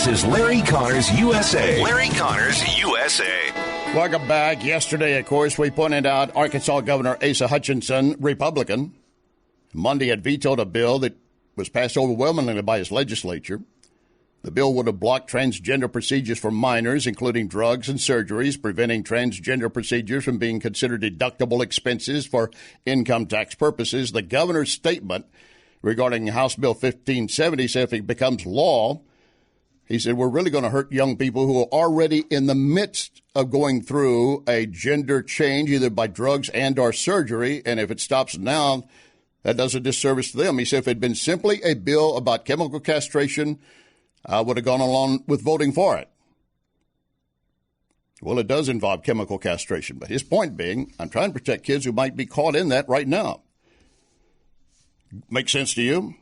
This is Larry Connors USA. Larry Connors USA. Welcome back. Yesterday, of course, we pointed out Arkansas Governor Asa Hutchinson, Republican, Monday had vetoed a bill that was passed overwhelmingly by his legislature. The bill would have blocked transgender procedures for minors, including drugs and surgeries, preventing transgender procedures from being considered deductible expenses for income tax purposes. The governor's statement regarding House Bill 1570 said if it becomes law, he said, we're really going to hurt young people who are already in the midst of going through a gender change, either by drugs and or surgery. And if it stops now, that does a disservice to them. He said if it had been simply a bill about chemical castration, I would have gone along with voting for it. Well, it does involve chemical castration. But his point being, I'm trying to protect kids who might be caught in that right now. Make sense to you?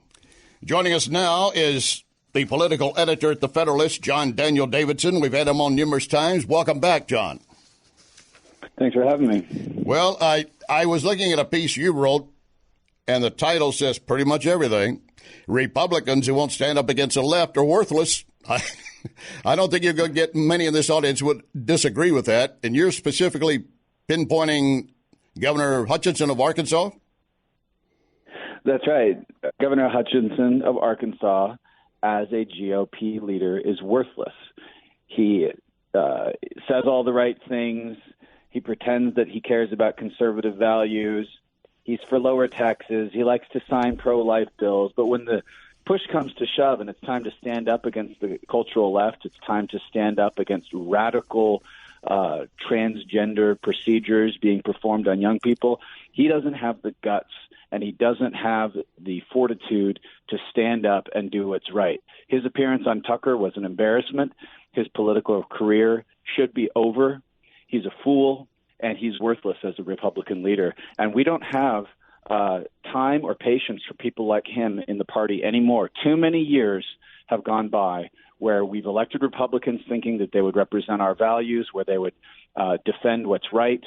Joining us now is the political editor at the Federalist, Daniel Davidson. We've had him on numerous times. Welcome back, John. Thanks for having me. Well, I was looking at a piece you wrote, and the title says pretty much everything. Republicans who won't stand up against the left are worthless. I don't think you're going to get many in this audience who would disagree with that. And you're specifically pinpointing Governor Hutchinson of Arkansas? That's right. Governor Hutchinson of Arkansas, as a GOP leader, is worthless. He says all the right things. He pretends that he cares about conservative values. He's for lower taxes. He likes to sign pro-life bills. But when the push comes to shove and it's time to stand up against the cultural left, it's time to stand up against radical transgender procedures being performed on young people, he doesn't have the guts and he doesn't have the fortitude to stand up and do what's right. His appearance on Tucker was an embarrassment. His political career should be over. He's a fool. And he's worthless as a Republican leader. And we don't have time or patience for people like him in the party anymore. Too many years have gone by where we've elected Republicans thinking that they would represent our values, where they would defend what's right,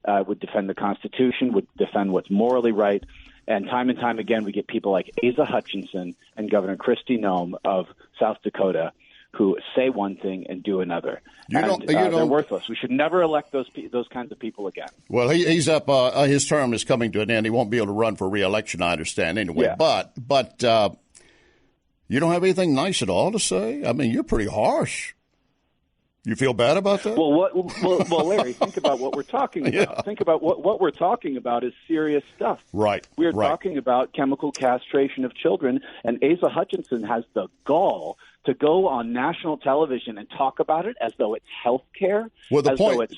would defend the Constitution, would defend what's morally right. And time again, we get people like Asa Hutchinson and Governor Kristi Noem of South Dakota who say one thing and do another. They're worthless. We should never elect those kinds of people again. Well, he's up. His term is coming to an end. He won't be able to run for re-election, I understand, anyway. Yeah. But you don't have anything nice at all to say? I mean, you're pretty harsh. You feel bad about that? Well, Larry, think about what we're talking about. Yeah. Think about what we're talking about is serious stuff. Right. We're talking about chemical castration of children, and Asa Hutchinson has the gall to go on national television and talk about it as though it's health care, though it's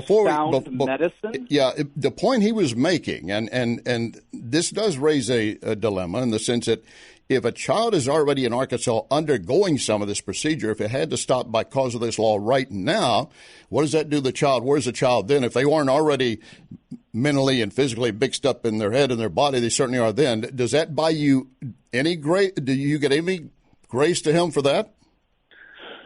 sound medicine. Yeah, the point he was making, and this does raise a dilemma in the sense that if a child is already in Arkansas undergoing some of this procedure, if it had to stop by cause of this law right now, what does that do to the child? Where's the child then? If they weren't already mentally and physically mixed up in their head and their body, they certainly are then. Does that buy you any grace? Do you get any grace to him for that?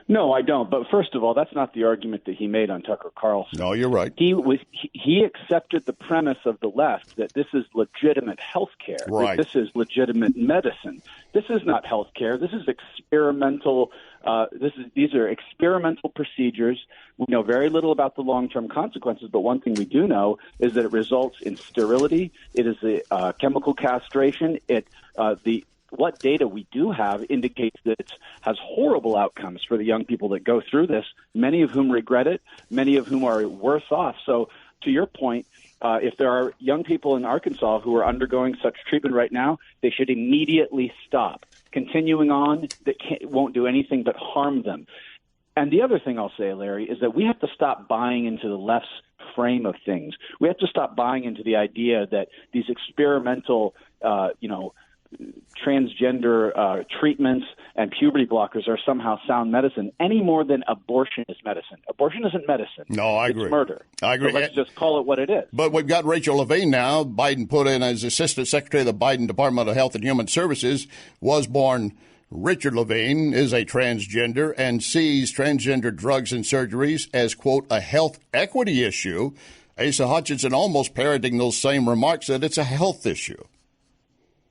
No, I don't. But first of all, that's not the argument that he made on Tucker Carlson. No, you're right. He accepted the premise of the left that this is legitimate health care. Right. That this is legitimate medicine. This is not health care. This is experimental. These are experimental procedures. We know very little about the long-term consequences, but one thing we do know is that it results in sterility. It is a chemical castration. What data we do have indicates that it has horrible outcomes for the young people that go through this, many of whom regret it, many of whom are worse off. So to your point, if there are young people in Arkansas who are undergoing such treatment right now, they should immediately stop. Continuing on, that won't do anything but harm them. And the other thing I'll say, Larry, is that we have to stop buying into the left's frame of things. We have to stop buying into the idea that these experimental, transgender treatments and puberty blockers are somehow sound medicine any more than abortion is medicine. Abortion isn't medicine. No, I agree. It's murder. I agree. So let's just call it what it is. But we've got Rachel Levine now. Biden put in as Assistant Secretary of the Biden Department of Health and Human Services. Was born Richard Levine, is a transgender and sees transgender drugs and surgeries as, quote, a health equity issue. Asa Hutchinson almost parroting those same remarks that it's a health issue.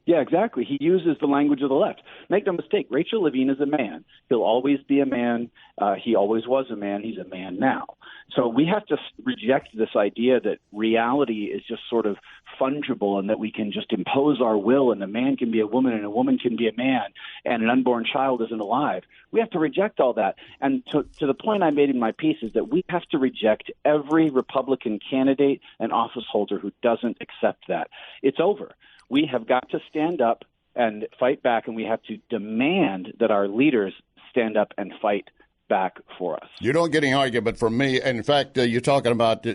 Yeah, exactly. He uses the language of the left. Make no mistake, Rachel Levine is a man. He'll always be a man. He always was a man. He's a man now. So we have to reject this idea that reality is just sort of fungible and that we can just impose our will and a man can be a woman and a woman can be a man and an unborn child isn't alive. We have to reject all that. And to the point I made in my piece is that we have to reject every Republican candidate and office holder who doesn't accept that. It's over. We have got to stand up and fight back, and we have to demand that our leaders stand up and fight back for us. You don't get any argument from me. And in fact, you're talking about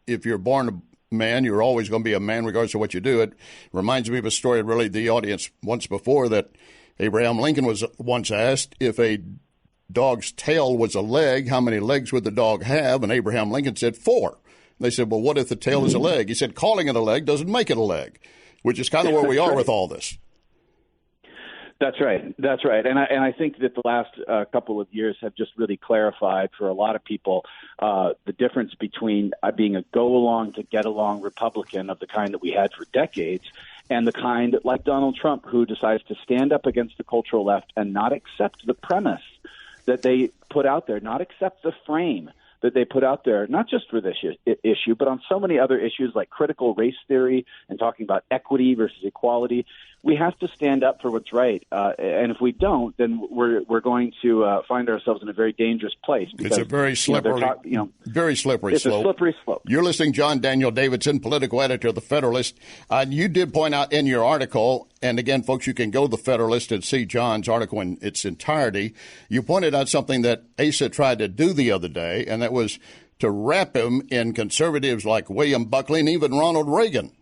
if you're born a man, you're always going to be a man regardless of what you do. It reminds me of a story I relayed to the audience once before that Abraham Lincoln was once asked if a dog's tail was a leg, how many legs would the dog have? And Abraham Lincoln said 4. They said, well, what if the tail is a leg? He said, calling it a leg doesn't make it a leg, which is kind of where we are with all this. That's right. That's right. And I think that the last couple of years have just really clarified for a lot of people the difference between being a go-along to get-along Republican of the kind that we had for decades and the kind like Donald Trump who decides to stand up against the cultural left and not accept the premise that they put out there, not accept the frame that they put out there, not just for this issue, but on so many other issues like critical race theory and talking about equity versus equality. We have to stand up for what's right, and if we don't, then we're going to find ourselves in a very dangerous place. Because, it's a very slippery, very slippery slope. It's a slippery slope. You're listening, John Daniel Davidson, political editor of the Federalist. You did point out in your article, and again, folks, you can go to the Federalist and see John's article in its entirety. You pointed out something that Asa tried to do the other day, and that was to wrap him in conservatives like William Buckley and even Ronald Reagan.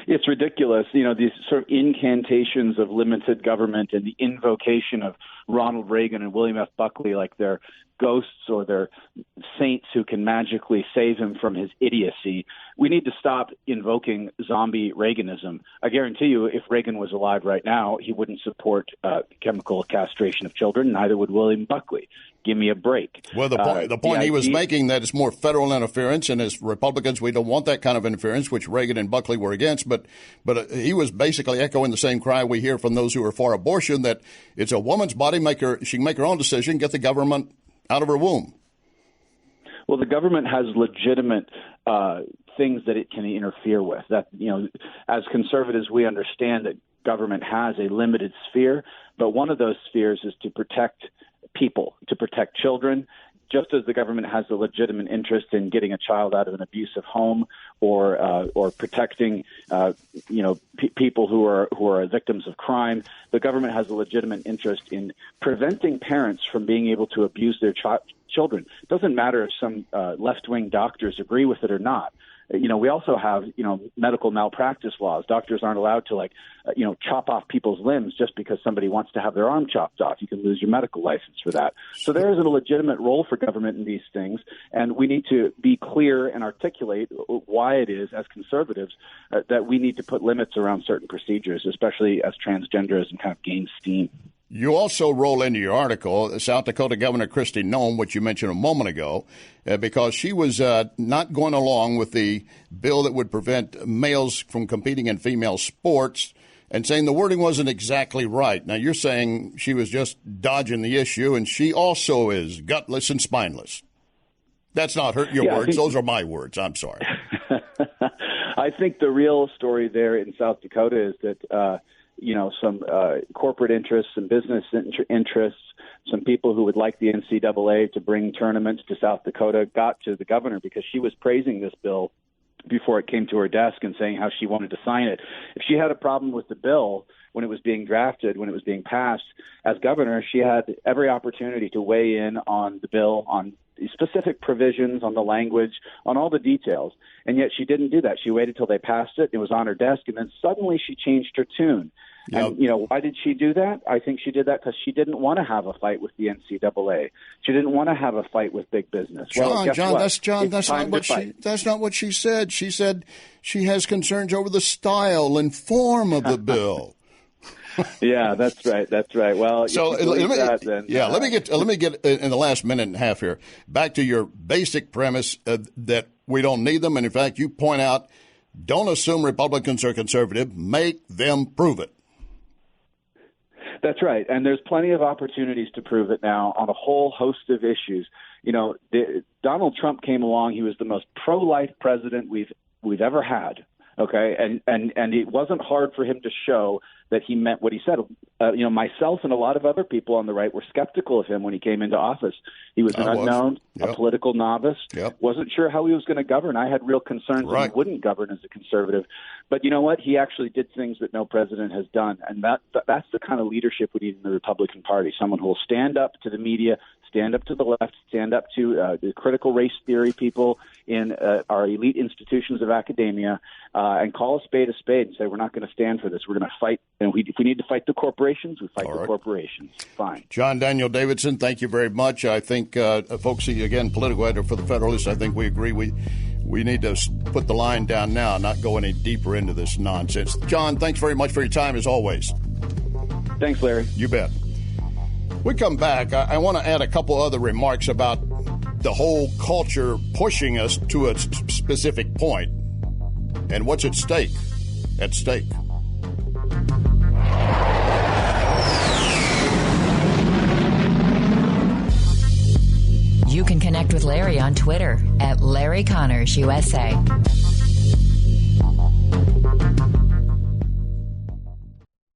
It's ridiculous, these sort of incantations of limited government and the invocation of Ronald Reagan and William F. Buckley like they're ghosts or they're saints who can magically save him from his idiocy. We need to stop invoking zombie Reaganism. I guarantee you, if Reagan was alive right now, he wouldn't support chemical castration of children. Neither would William Buckley. Give me a break. Well, the point he was making that it's more federal interference, and as Republicans, we don't want that kind of interference, which Reagan and Buckley were against. But he was basically echoing the same cry we hear from those who are for abortion, that it's a woman's body, she can make her own decision, get the government out of her womb. Well, the government has legitimate things that it can interfere with. That, as conservatives, we understand that government has a limited sphere, but one of those spheres is to protect people, to protect children, just as the government has a legitimate interest in getting a child out of an abusive home or protecting people who are victims of crime. The government has a legitimate interest in preventing parents from being able to abuse their children. It doesn't matter if some left-wing doctors agree with it or not. We also have, medical malpractice laws. Doctors aren't allowed to, chop off people's limbs just because somebody wants to have their arm chopped off. You can lose your medical license for that. So there is a legitimate role for government in these things, and we need to be clear and articulate why it is, as conservatives, that we need to put limits around certain procedures, especially as transgenderism kind of gains steam. You also roll into your article South Dakota Governor Kristi Noem, which you mentioned a moment ago, because she was not going along with the bill that would prevent males from competing in female sports and saying the wording wasn't exactly right. Now, you're saying she was just dodging the issue, and she also is gutless and spineless. That's not your words. Those are my words. I'm sorry. I think the real story there in South Dakota is that some corporate interests and business interests, some people who would like the NCAA to bring tournaments to South Dakota got to the governor because she was praising this bill before it came to her desk and saying how she wanted to sign it. If she had a problem with the bill when it was being drafted, when it was being passed, as governor, she had every opportunity to weigh in on the bill, on the specific provisions, on the language, on all the details. And yet she didn't do that. She waited till they passed it. It was on her desk. And then suddenly she changed her tune. Yep. And, why did she do that? I think she did that because she didn't want to have a fight with the NCAA. She didn't want to have a fight with big business. That's not what she said. She said she has concerns over the style and form of the bill. Yeah, that's right. That's right. Well, so let me get in the last minute and a half here back to your basic premise that we don't need them, and in fact, you point out Don't assume Republicans are conservative. Make them prove it. That's right. And there's plenty of opportunities to prove it now on a whole host of issues. You know, Donald Trump came along. He was the most pro-life president we've ever had. Okay. And it wasn't hard for him to show that he meant what he said. You know, myself and a lot of other people on the right were skeptical of him when he came into office. He was an unknown, a political novice, wasn't sure how he was going to govern. I had real concerns that he wouldn't govern as a conservative. But you know what? He actually did things that no president has done. And that's the kind of leadership we need in the Republican Party, someone who will stand up to the media, stand up to the left, stand up to the critical race theory people in our elite institutions of academia, and call a spade and say, we're not going to stand for this. We're going to fight. And if we need to fight the corporations, we fight the corporations. Fine. John Daniel Davidson, thank you very much. I think, folks, again, political editor for the Federalist, I think we agree we need to put the line down now, not go any deeper into this nonsense. John, thanks very much for your time, as always. Thanks, Larry. You bet. We come back. I want to add a couple other remarks about the whole culture pushing us to a specific point and what's at stake. You can connect with Larry on Twitter @LarryConnorsUSA.